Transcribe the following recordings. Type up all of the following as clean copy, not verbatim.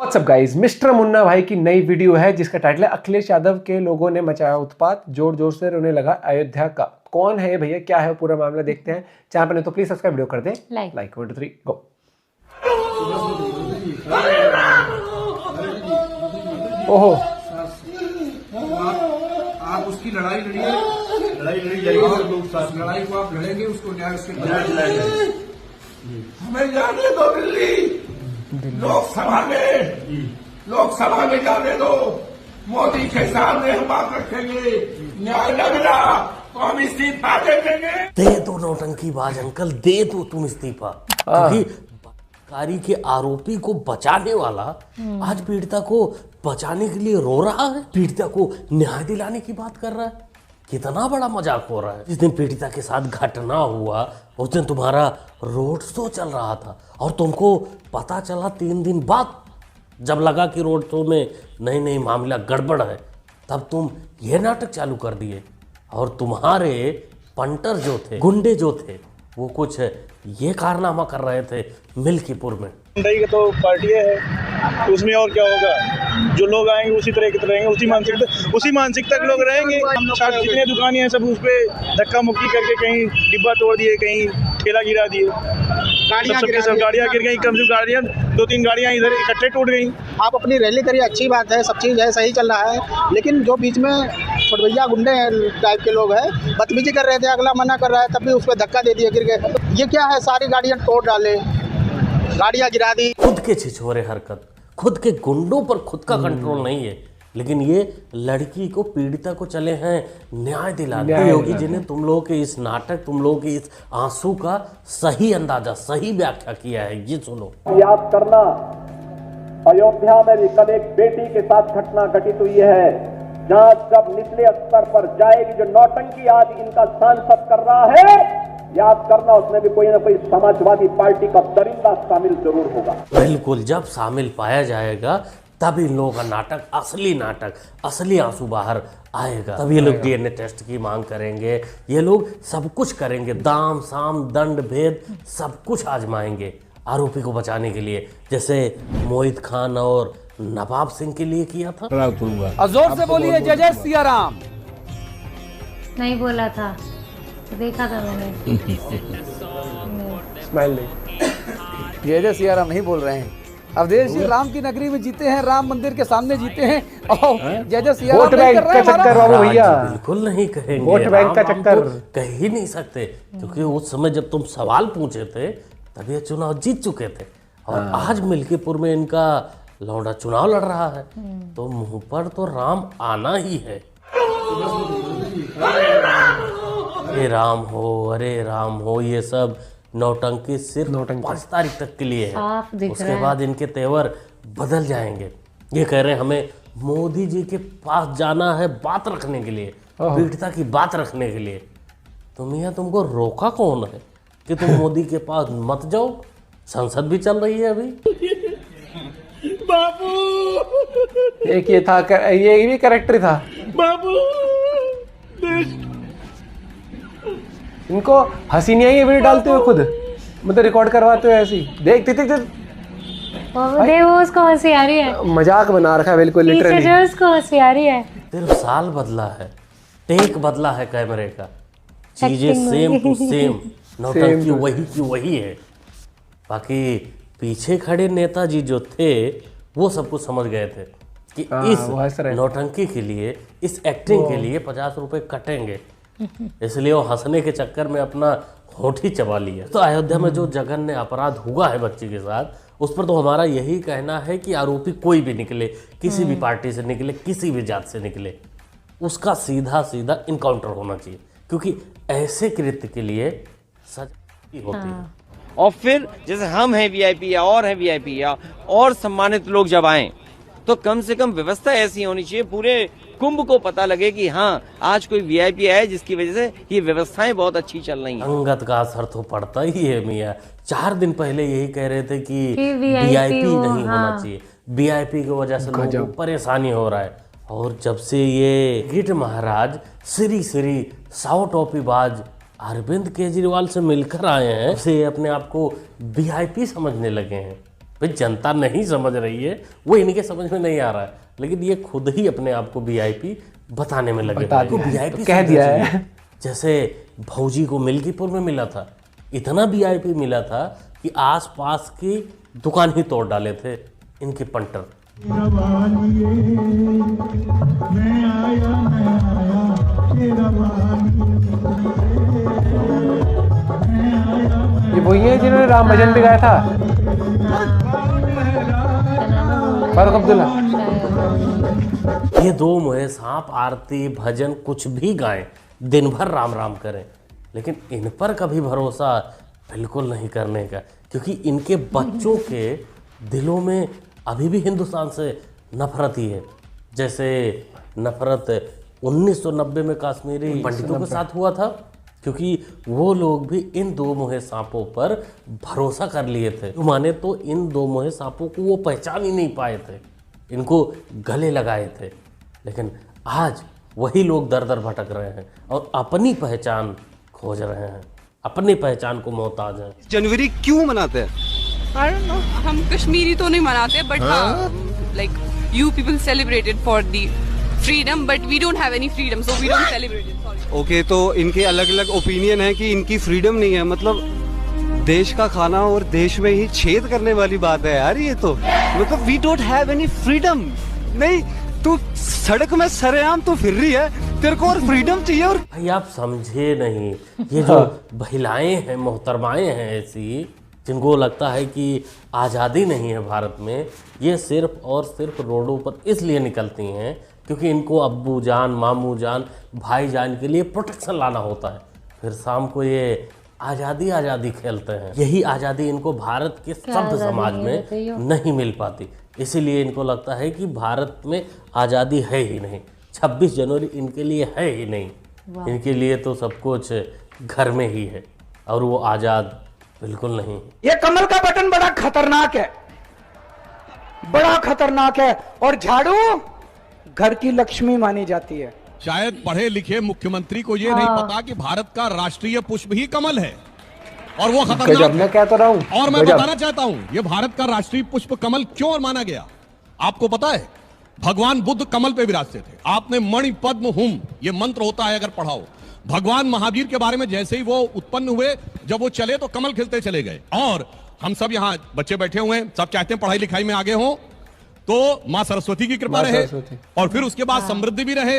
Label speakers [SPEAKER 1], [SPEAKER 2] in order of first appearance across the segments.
[SPEAKER 1] WhatsApp guys, mister Munna भाई की नई वीडियो है जिसका टाइटल है अखिलेश यादव के लोगों ने मचाया उत्पात, जोर जोर से रोने लगा अयोध्या का। कौन है ये भैया, क्या है पूरा मामला, देखते हैं। चैनल पर नहीं तो प्लीज सब्सक्राइब वीडियो कर दें लाइक 1 2 3 गो। ओहो,
[SPEAKER 2] आप उसकी लड़ाई लड़िए, लड़ाई को आप लड़ेंगे, उसको न्याय उसके हमें जाने दो दिल्ली, लोकसभा में जाने दो। मोदी के सामने हम बात रखेंगे, न्याय लगना तो हम इस्तीफा दे देंगे।
[SPEAKER 3] दे दो नौटंकीबाज अंकल, दे दो तुम इस्तीफा। क्योंकि बलात्कारी के आरोपी को बचाने वाला आज पीड़िता को बचाने के लिए रो रहा है, पीड़िता को न्याय दिलाने की बात कर रहा है। कितना बड़ा मजाक हो रहा है। जिस दिन पीड़िता के साथ घटना हुआ उस दिन तुम्हारा रोड शो चल रहा था और तुमको पता चला 3 दिन बाद, जब लगा कि रोड शो में नहीं मामला गड़बड़ है, तब तुम ये नाटक चालू कर दिए। और तुम्हारे पंटर जो थे, गुंडे जो थे, वो कुछ ये कारनामा कर रहे थे मिल्कीपुर में।
[SPEAKER 4] का तो पार्टी है, उसमें और क्या होगा। जो लोग आएंगे उसी तरह के रहेंगे, उसी मानसिकता के लोग रहेंगे। जितने दुकानें हैं सब उस पर धक्का मुक्की करके कहीं डिब्बा तोड़ दिए, कहीं ठेला गिरा दिए, सब गाड़ियाँ गिर गई। कम से कम गाड़ियाँ 2-3 गाड़ियाँ इधर इकट्ठे टूट गई।
[SPEAKER 5] आप अपनी रैली करिए, अच्छी बात है, सब चीज़ है, सही चल रहा है। लेकिन जो बीच में छोटभैया गुंडे टाइप के लोग हैं, बदतमीजी कर रहे थे, अगला मना कर रहा है, तब भी उस पर धक्का दे दिए, गिर गए। ये क्या है, सारी गाड़ियाँ तोड़ डाले, गाड़ियाँ गिरा दी।
[SPEAKER 3] खुद के छिछोरे हरकत, खुद के गुंडों पर खुद का कंट्रोल नहीं है, लेकिन ये लड़की को, पीड़िता को चले हैं न्याय दिलाने। योगी जी ने तुम लोगों के इस नाटक, तुम लोगों के इस आंसू का सही अंदाजा, सही व्याख्या किया है। ये सुनो।
[SPEAKER 6] याद करना, अयोध्या में भी कल एक बेटी के साथ घटना घटित हुई है। जांच जब निचले स्तर पर जाएगी, जो नौटंकी आज इनका सांसद कर रहा है, याद करना उसमें भी कोई ना कोई समाजवादी पार्टी का दरिंदा शामिल जरूर होगा।
[SPEAKER 3] बिल्कुल, जब शामिल पाया जाएगा तब इन लोगों का नाटक, असली आंसू बाहर आएगा। तब ये लोग डीएनए टेस्ट की मांग करेंगे, ये लोग सब कुछ करेंगे, दाम साम दंड भेद सब कुछ आजमाएंगे आरोपी को बचाने के लिए, जैसे मोहित खान और नवाब सिंह के लिए किया था।
[SPEAKER 7] जोर से बोलिए जय जय सिया राम।
[SPEAKER 8] नहीं बोला था, देखा था मैंने।
[SPEAKER 1] स्माइल नहीं,
[SPEAKER 7] जय जय सिया राम नहीं बोल रहे हैं। अब देश श्री राम की नगरी में जीते हैं, राम मंदिर के सामने जीते हैं और जय जय सिया राम
[SPEAKER 1] वोट बैंक का चक्कर बाबू भैया,
[SPEAKER 3] बिल्कुल नहीं कहेंगे।
[SPEAKER 1] वोट बैंक का चक्कर
[SPEAKER 3] कह ही नहीं सकते, क्योंकि उस समय जब तुम सवाल पूछे थे तब ये चुनाव जीत चुके थे। और आज मिल्कीपुर में इनका लौंडा चुनाव लड़ रहा है, तो मुंह पर तो राम आना ही है। अरे राम हो, ये सब नौटंकी सिर्फ 5 तारीख तक के लिए है। उसके बाद इनके तेवर बदल जाएंगे। ये कह रहे हैं हमें मोदी जी के पास जाना है बात रखने के लिए, पीड़िता की बात रखने के लिए। तो मियां, तुमको रोका कौन है कि तुम मोदी के पास मत जाओ? संसद भी चल रही है अभी।
[SPEAKER 1] बाबू, एक ये था, ये भी कैरेक्टर था
[SPEAKER 4] बाबू।
[SPEAKER 1] इनको हंसी नहीं आई ये वीडियो डालते हुए, खुद मतलब रिकॉर्ड करवाते हुए ऐसी देख
[SPEAKER 8] वो उसको हंसी आ रही है,
[SPEAKER 1] मजाक बना रखा है बिल्कुल लिटरली।
[SPEAKER 8] जो उसको हंसी आ रही है।
[SPEAKER 3] सिर्फ साल बदला है, टेक बदला है कैमरे का, चीजें सेम टू सेम, नौटंकी वही की वही है। बाकी पीछे खड़े नेताजी जो थे वो सब कुछ समझ गए थे कि इस नौटंकी के लिए, इस एक्टिंग के लिए 50 रुपए कटेंगे, इसलिए वो हंसने के चक्कर में अपना होठ ही चबा लिया। तो अयोध्या में जो जघन्य अपराध हुआ है बच्ची के साथ, उस पर तो हमारा यही कहना है कि आरोपी कोई भी निकले, किसी भी पार्टी से निकले, किसी भी जात से निकले, उसका सीधा इनकाउंटर होना चाहिए, क्योंकि ऐसे कृत्य के लिए सजा होती है।
[SPEAKER 9] और फिर जैसे हम हैं वीआईपी या और हैं वीआईपी या और सम्मानित लोग जब आए, तो कम से कम व्यवस्था ऐसी होनी चाहिए, पूरे कुंभ को पता लगे कि हाँ आज कोई वीआईपी आया, जिसकी वजह से ये व्यवस्थाएं बहुत अच्छी चल रही हैं।
[SPEAKER 3] अंगत का असर तो पड़ता ही है मियाँ। 4 दिन पहले यही कह रहे थे कि वीआईपी नहीं होना चाहिए, वीआईपी की वजह से लोगों को परेशानी हो रहा है। और जब से ये गिट महाराज श्री 100 टोपीबाज अरविंद केजरीवाल से मिलकर आए हैं, से अपने आप को वीआईपी समझने लगे हैं। भाई जनता नहीं समझ रही है, वो इनके समझ में नहीं आ रहा है, लेकिन ये खुद ही अपने आप को वीआईपी बताने में लगे। वीआईपी
[SPEAKER 1] कह दिया है।
[SPEAKER 3] जैसे भौजी को मिल्कीपुर में मिला था, इतना वीआईपी मिला था कि आसपास की दुकान ही तोड़ डाले थे इनके पंटर।
[SPEAKER 1] ये वही है जिन्होंने राम भजन भी गाया था, फारूक अब्दुल्ला।
[SPEAKER 3] ये दो मुहे सांप आरती भजन कुछ भी गाएं, दिन भर राम राम करें, लेकिन इन पर कभी भरोसा बिल्कुल नहीं करने का, क्योंकि इनके बच्चों के दिलों में अभी भी हिंदुस्तान से नफरत ही है। जैसे नफरत 1990 में कश्मीरी पंडितों के साथ हुआ था, क्योंकि वो लोग भी इन दो मुहे सांपों पर भरोसा कर लिए थे। माने तो इन दो मुहे सांपों को वो पहचान ही नहीं पाए थे, इनको गले लगाए थे, लेकिन आज वही लोग दर दर भटक रहे हैं और अपनी पहचान खोज रहे हैं, अपनी पहचान को मोहताज हैं।
[SPEAKER 10] जनवरी क्यों मनाते हैं?
[SPEAKER 11] I don't know. हम कश्मीरी तो नहीं मनाते, but like you people celebrate it for the freedom, but we don't have any freedom, so we don't celebrate it. Sorry.
[SPEAKER 10] Okay, तो इनके अलग अलग ओपिनियन है कि इनकी फ्रीडम नहीं है। मतलब देश का खाना और देश में ही छेद करने वाली बात है यार ये तो। मतलब we don't have any freedom. नहीं, तू सड़क में सरेआम तो फिर रही है, तेरे को और फ्रीडम चाहिए। और
[SPEAKER 3] भाई आप समझे नहीं, ये जो महिलाएं हैं, मोहतरमाएं हैं ऐसी, जिनको लगता है कि आज़ादी नहीं है भारत में, ये सिर्फ और सिर्फ रोडों पर इसलिए निकलती हैं क्योंकि इनको अब्बू जान, मामू जान, भाई जान के लिए प्रोटेक्शन लाना होता है। फिर शाम को ये आज़ादी आज़ादी खेलते हैं। यही आज़ादी इनको भारत के सभ्य समाज में नहीं मिल पाती, इसीलिए इनको लगता है कि भारत में आज़ादी है ही नहीं, 26 जनवरी इनके लिए है ही नहीं, इनके लिए तो सब कुछ घर में ही है और वो आज़ाद बिल्कुल नहीं।
[SPEAKER 5] ये कमल का बटन बड़ा खतरनाक है, बड़ा खतरनाक है, और झाड़ू घर की लक्ष्मी मानी जाती है।
[SPEAKER 2] शायद पढ़े लिखे मुख्यमंत्री को ये नहीं पता कि भारत का राष्ट्रीय पुष्प ही कमल है और वो खतरनाक
[SPEAKER 1] मैं क्या तो रहा हूँ।
[SPEAKER 2] और मैं बताना चाहता हूँ ये भारत का राष्ट्रीय पुष्प कमल क्यों माना गया, आपको पता है? भगवान बुद्ध कमल पे विराजते थे। आपने मणि पद्म हुम ये मंत्र होता है, अगर पढ़ाओ। भगवान महावीर के बारे में जैसे ही वो उत्पन्न हुए, जब वो चले तो कमल खिलते चले गए। और हम सब यहाँ बच्चे बैठे हुए हैं, सब चाहते हैं पढ़ाई लिखाई में आगे हों, तो माँ सरस्वती की कृपा रहे, और फिर उसके बाद समृद्धि भी रहे,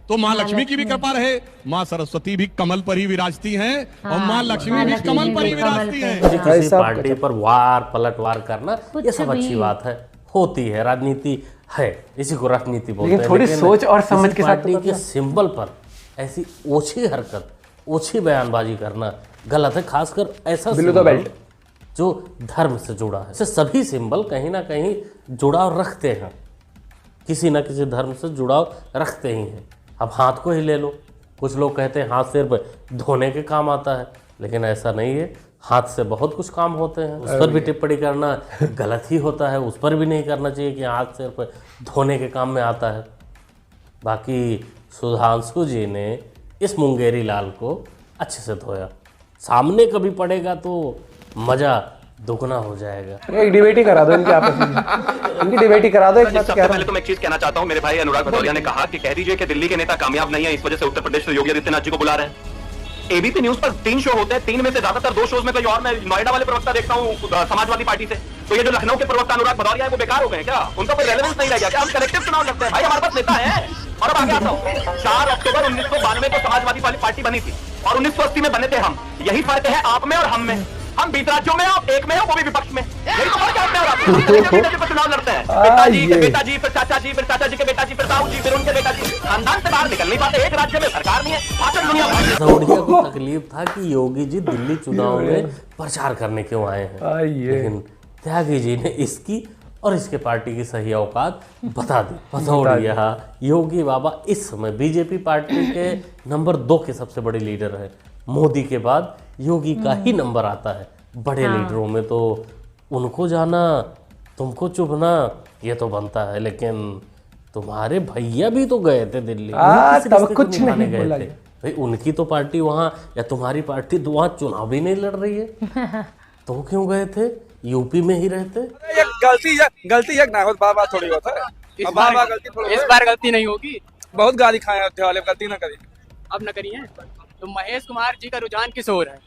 [SPEAKER 2] तो माँ लक्ष्मी की भी कृपा रहे। माँ सरस्वती भी कमल पर ही विराजती हैं और माँ लक्ष्मी भी कमल पर ही विराजती हैं।
[SPEAKER 3] किसी पार्टी पर वार पलटवार करना ये सब अच्छी बात है, होती है, राजनीति है, इसी को राजनीति बोलते हैं।
[SPEAKER 1] थोड़ी सोच और समझ के साथ
[SPEAKER 3] पार्टी के सिंबल पर ऐसी ओछी हरकत, ओछी बयानबाजी करना गलत है, खासकर ऐसा सिंबल जो धर्म से जुड़ा है। इससे सभी सिंबल कहीं ना कहीं जुड़ाव रखते हैं, किसी न किसी धर्म से जुड़ाव रखते ही हैं। अब हाथ को ही ले लो, कुछ लोग कहते हैं हाथ सिर्फ धोने के काम आता है, लेकिन ऐसा नहीं है, हाथ से बहुत कुछ काम होते हैं। उस पर भी टिप्पणी करना गलत ही होता है, उस पर भी नहीं करना चाहिए कि हाथ सिर्फ धोने के काम में आता है। बाकी सुधांशु जी ने इस मुंगेरी लाल को अच्छे से धोया, सामने कभी पड़ेगा तो मजा दुगना हो जाएगा।
[SPEAKER 1] एक डिबेट ही करा दो इनकी आपस में, इनकी डिबेट ही करा दो।
[SPEAKER 6] सबसे पहले तो मैं एक चीज कहना चाहता हूं, मेरे भाई अनुराग भदौरिया ने कहा कि कह दीजिए कि दिल्ली के नेता कामयाब नहीं है, इस वजह से उत्तर प्रदेश से योगी आदित्यनाथ जी को बुला रहे हैं। एबीपी न्यूज पर 3 शो होते हैं, 3 में से ज्यादातर 2 शोज में कोई और, मैं नोएडा वाले प्रवक्ता देखता हूँ समाजवादी पार्टी से, तो ये जो लखनऊ के प्रवक्ता अनुराग भदौरिया है वो बेकार हो गए क्या? उनका कोई रेलेवेंस नहीं रह गया क्या? हम कलेक्टिव चुनाव लड़ते हैं भाई, हमारे पास नेता है। और अब आगे आता हूँ, 4 अक्टूबर 1992 को समाजवादी वाली पार्टी बनी थी और 1980 में बने थे हम। यही फर्क है आप में और हम में, हम 20 राज्यों में, आप एक में हो, वो भी विपक्ष में। यही तो फर्क है आप में और आप में। चुनाव लड़ते हैं, पिताजी के बेटाजी, फिर चाचाजी, फिर चाचाजी के बेटाजी, फिर ताऊ जी, फिर उनके बेटाजी, खानदान से बाहर निकल नहीं पाते। एक राज्य में सरकार नहीं है, शासन दुनिया भर।
[SPEAKER 3] भदौरिया को तकलीफ था कि योगी जी दिल्ली चुनाव में प्रचार करने क्यों आए हैं, लेकिन त्यागी जी ने इसकी और इसके पार्टी की सही औकात बता दी। भदौरिया योगी बाबा इस समय बीजेपी पार्टी के नंबर 2 के सबसे बड़े लीडर है। मोदी के बाद योगी का ही नंबर आता है बड़े लीडरों में, तो उनको जाना, तुमको चुभना, ये तो बनता है। लेकिन तुम्हारे भैया भी तो गए थे दिल्ली,
[SPEAKER 1] तब कुछ नहीं बोला
[SPEAKER 3] गए थे भाई, उनकी तो पार्टी वहाँ, या तुम्हारी पार्टी तो वहाँ चुनाव भी नहीं लड़ रही है, तो क्यों गए थे? यूपी में ही रहते।
[SPEAKER 12] ये गलती एक ना हो, बार थोड़ी होता है। इस बार गलती नहीं होगी। बहुत गाली खाए अयोध्या वाले, गलती ना करी। अब न करिए। तो महेश कुमार जी का रुझान किस ओर है?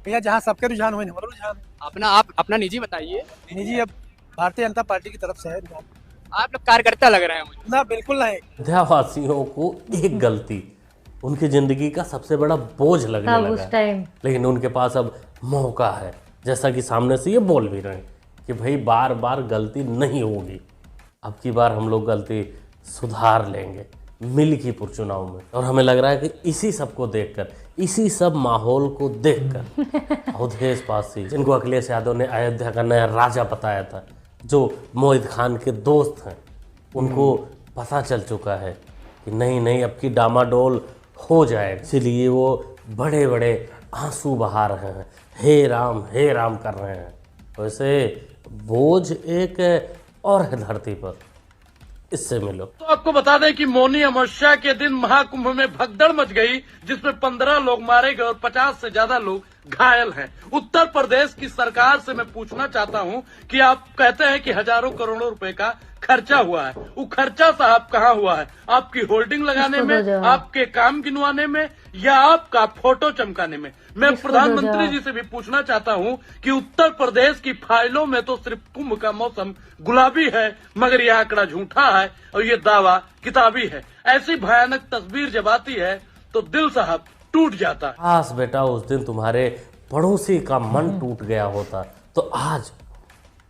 [SPEAKER 7] भैया जहाँ सबके रुझान हुए हमारा रुझान
[SPEAKER 12] आप अपना निजी बताइए।
[SPEAKER 7] निजी अब भारतीय जनता पार्टी की तरफ से है रुझान।
[SPEAKER 12] आप लोग कार्यकर्ता लग रहे हैं मुझे।
[SPEAKER 7] ना बिल्कुल नहीं।
[SPEAKER 3] अयोध्यावासियों को एक गलती उनकी जिंदगी का सबसे बड़ा बोझ लगने लगा
[SPEAKER 8] उस टाइम,
[SPEAKER 3] लेकिन उनके पास अब मौका है, जैसा कि सामने से ये बोल भी रहे हैं कि भाई बार बार गलती नहीं होगी, अब की बार हम लोग गलती सुधार लेंगे मिल्कीपुर चुनाव में। और हमें लग रहा है कि इसी सब को देखकर, इसी सब माहौल को देखकर अवधेश पासी, जिनको अखिलेश यादव ने अयोध्या का नया राजा बताया था, जो मोहित खान के दोस्त हैं, उनको पता चल चुका है कि नहीं अब की डामाडोल हो जाएगा। इसलिए वो बड़े बड़े आंसू बहा रहे हैं, हे राम कर रहे हैं। वैसे बोझ एक और है धरती पर, इससे मिलो।
[SPEAKER 13] तो आपको बता दें कि मौनी अमावस्या के दिन महाकुंभ में भगदड़ मच गई, जिसमें 15 लोग मारे गए और 50 से ज्यादा लोग घायल हैं। उत्तर प्रदेश की सरकार से मैं पूछना चाहता हूं कि आप कहते हैं कि हजारों करोड़ों रुपए का खर्चा हुआ है, वो खर्चा साहब कहाँ हुआ है? आपकी होल्डिंग लगाने में, आपके काम गिनवाने में, या आपका फोटो चमकाने में? मैं प्रधानमंत्री जी से भी पूछना चाहता हूं कि उत्तर प्रदेश की फाइलों में तो सिर्फ कुंभ का मौसम गुलाबी है, मगर यह आंकड़ा झूठा है और ये दावा किताबी है। ऐसी भयानक तस्वीर जब आती है तो दिल साहब टूट जाता है।
[SPEAKER 3] काश बेटा उस दिन तुम्हारे पड़ोसी का मन टूट गया होता तो आज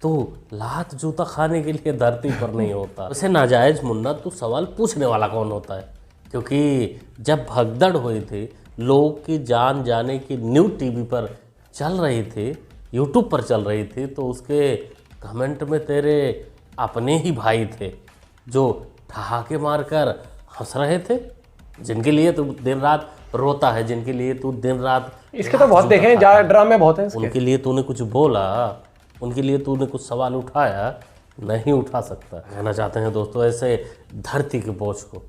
[SPEAKER 3] तो लात जूता खाने के लिए धरती पर नहीं होता। वैसे नाजायज मुन्ना तू सवाल पूछने वाला कौन होता है? क्योंकि जब भगदड़ हुई थी, लोग की जान जाने की न्यूज़ टीवी पर चल रही थी, यूट्यूब पर चल रही थी, तो उसके कमेंट में तेरे अपने ही भाई थे जो ठहाके मारकर हंस रहे थे, जिनके लिए तू दिन रात रोता है, जिनके लिए तू दिन रात
[SPEAKER 1] इसके तो बहुत देखे हैं, ड्रामे बहुत हैं इसके।
[SPEAKER 3] उनके लिए तूने कुछ बोला, उनके लिए तूने कुछ सवाल उठाया? नहीं उठा सकता। कहना चाहते हैं दोस्तों, ऐसे धरती के बोझ को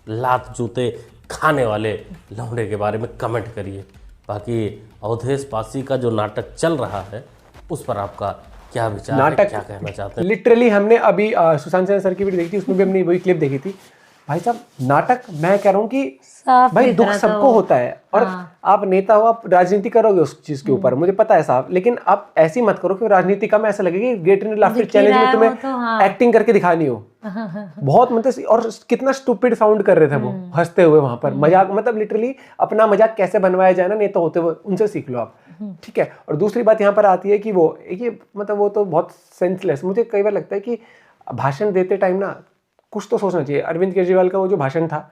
[SPEAKER 3] लात जूते खाने वाले लौंडे के बारे में कमेंट करिए। बाकी अवधेश पासी का जो नाटक चल रहा है उस पर आपका क्या विचार है, क्या कहना चाहते हैं?
[SPEAKER 1] लिटरली हमने अभी सुशांत सिंह सर की वीडियो देखी थी, उसमें भी हमने वही क्लिप देखी थी। भाई साहब नाटक, मैं कह रहा हूँ कि भाई दुख सबको होता है, और आप नेता हो, आप राजनीति करोगे उस चीज के ऊपर, मुझे पता है साहब, लेकिन आप ऐसी मत करो कि राजनीति का में ऐसा लगे कि ग्रेट इंडियन लाफ्टर चैलेंज में तुम्हें एक्टिंग करके दिखानी हो। बहुत मतलब, और कितना स्टूपिड साउंड कर रहे थे वो हंसते हुए वहां पर, मजाक, मतलब लिटरली अपना मजाक कैसे बनवाया जाए ना नेता होते हुए, उनसे सीख लो आप, ठीक है। और दूसरी बात यहाँ पर आती है कि वो ये मतलब वो तो बहुत सेंसलेस, मुझे कई बार लगता है कि भाषण देते टाइम ना कुछ तो सोचना चाहिए। अरविंद केजरीवाल का वो जो भाषण था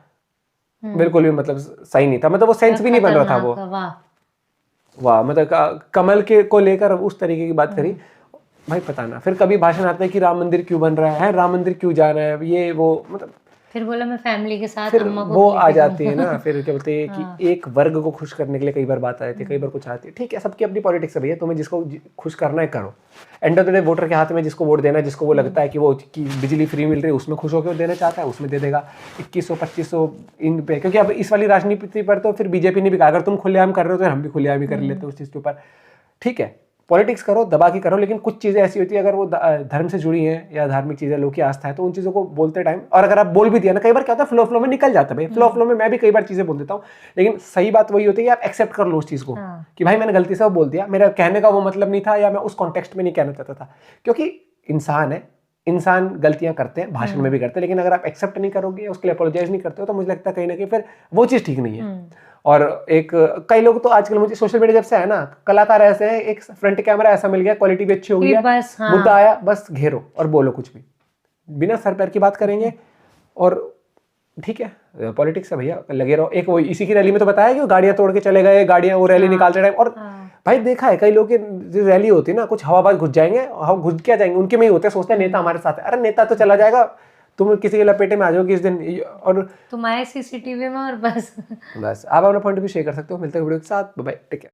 [SPEAKER 1] बिल्कुल भी मतलब सही नहीं था, मतलब वो सेंस भी नहीं बन रहा था वो। वाह, मतलब कमल के को लेकर उस तरीके की बात करी, भाई पता ना। फिर कभी भाषण आता है कि राम मंदिर क्यों बन रहा है, राम मंदिर क्यों जा रहा है, ये वो, मतलब
[SPEAKER 8] फिर बोला मैं फैमिली के साथ,
[SPEAKER 1] फिर
[SPEAKER 8] अम्मा को
[SPEAKER 1] वो आ जाती है ना। फिर क्या बोलते हैं कि एक वर्ग को खुश करने के लिए कई बार बात आती है, कई बार कुछ आती है, ठीक है, सबकी अपनी पॉलिटिक्स है भैया, तुम्हें जिसको खुश करना है करो। End of the day voter के हाथ में जिसको वोट देना है, जिसको वो लगता है कि वो कि बिजली फ्री मिल रही है उसमें खुश होकर देना चाहता है, उसमें दे देगा 2100-2500 इन पे। क्योंकि अब इस वाली राजनीति पर तो फिर बीजेपी ने भी कहा अगर तुम खुलेआम कर रहे हो तो हम भी खुलेआम ही कर लेते हैं उस चीज़ के ऊपर, ठीक है। पॉलिटिक्स करो, दबा के करो, लेकिन कुछ चीज़ें ऐसी होती है अगर वो धर्म से जुड़ी हैं या धार्मिक चीज़ें, लोग की आस्था है, तो उन चीज़ों को बोलते टाइम, और अगर आप बोल भी दिया ना, कई बार क्या होता है फ्लो में निकल जाता है भाई, फ्लो में मैं भी कई बार चीज़ें बोल देता हूँ, लेकिन सही बात वही होती है कि आप एक्सेप्ट कर लो उस चीज़ को कि भाई मैंने गलती से वो बोल दिया, मेरा कहने का वो मतलब नहीं था, या मैं उस कॉन्टेक्स्ट में नहीं कहना चाहता था। क्योंकि इंसान है, इंसान गलतियां करते हैं, भाषण में भी करते हैं, लेकिन अगर आप एक्सेप्ट नहीं करोगे, उसके लिए अपोलोजाइज नहीं करते हो, तो मुझे लगता है कहीं ना कहीं फिर वो चीज़ ठीक नहीं है। और एक कई लोग तो आजकल, मुझे सोशल मीडिया जब से है ना, कलाकार ऐसे हैं, एक फ्रंट कैमरा ऐसा मिल गया, क्वालिटी भी अच्छी हो गई है, मुद्दा आया बस घेरो और बोलो कुछ भी, बिना सर पैर की बात करेंगे, और ठीक है पॉलिटिक्स है भैया, लगे रहो। एक वो इसी की रैली में तो बताया कि वो गाड़ियां तोड़ के चले गए, गाड़ियां वो रैली निकालते टाइम, और भाई देखा है कई लोग की जो रैली होती है ना, कुछ हवाबाज घुस जाएंगे, घुस क्या जाएंगे, उनके में ही होते हैं, सोचते हैं नेता हमारे साथ है, अरे नेता तो चला जाएगा, तुम किसी के लपेटे में आ जाओगे इस दिन, और
[SPEAKER 8] तुम आए सीसीटीवी में और बस
[SPEAKER 1] आप अपना पॉइंट भी शेयर कर सकते हो। मिलते हैं वीडियो के साथ, बाय, टेक केयर।